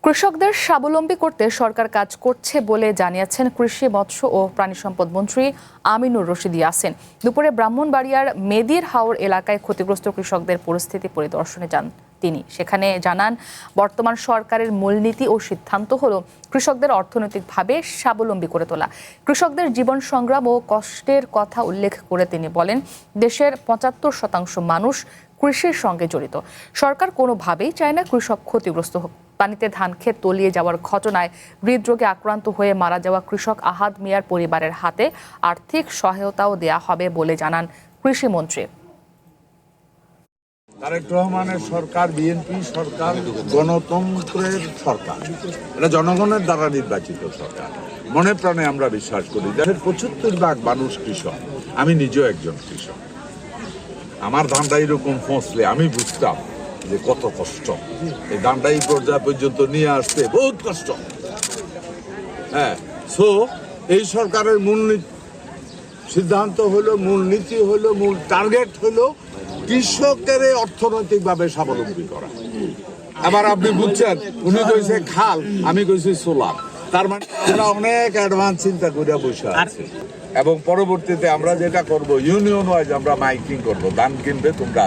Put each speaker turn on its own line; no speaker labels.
কৃষকদের স্বাবলম্বী করতে সরকার কাজ করছে বলে জানিয়েছেন কৃষি, মৎস্য ও প্রাণী সম্পদ মন্ত্রী আমিনুর রশিদ ইয়াসিন। দুপুরে ব্রাহ্মণবাড়িয়ার মেদির হাওর এলাকায় ক্ষতিগ্রস্ত কৃষকদের পরিস্থিতি পরিদর্শনে যান তিনি। সেখানে জানান, বর্তমান সরকারের মূলনীতি ও সিদ্ধান্ত হলো কৃষকদের অর্থনৈতিকভাবে স্বাবলম্বী করে তোলা। কৃষকদের জীবন সংগ্রাম ও কষ্টের কথা উল্লেখ করে তিনি বলেন, দেশের ৭৫% মানুষ কৃষির সঙ্গে জড়িত। সরকার কোনোভাবেই চায় না কৃষক ক্ষতিগ্রস্ত হোক। পানিতে ধান ক্ষেত তলিয়ে যাওয়ার ঘটনায় হৃদরোগে আক্রান্ত হয়ে মারা যাওয়া কৃষক আহাদ মিয়ার পরিবারের হাতে আর্থিক সহায়তাও দেয়া হবে বলে জানান কৃষিমন্ত্রী।
তারেক রহমানের সরকার, বিএনপি সরকার গণতন্ত্রের সরকার, এটা জনগণের দ্বারা নির্বাচিত সরকার। মনে প্রাণে আমরা বিশ্বাস করি দেশের ৭৫% মানুষ কৃষক। আমি নিজেও একজন কৃষক। আমার ধানটা এরকম ফসলে আমি বুঝতাম যে কত কষ্ট। এই ধানটা এই পর্যায় পর্যন্ত নিয়ে আসতে বহুত কষ্ট। হ্যাঁ, সো এই সরকারের মূল সিদ্ধান্ত হলো, মূল নীতি হলো, মূল টার্গেট হলো কৃষকের অর্থনৈতিকভাবে স্বাবলম্বী করা। আবার আপনি বুঝছেন, উনি কইছে খাল, আমি কইছি সোলার। তার মানে আমরা অনেক অ্যাডভান্স চিন্তা করে বসে আছি। এবং পরবর্তীতে আমরা যেটা করব, ইউনিয়ন ওয়াইজ আমরা মাইকিং করব, ধান কিনবে তোমরা।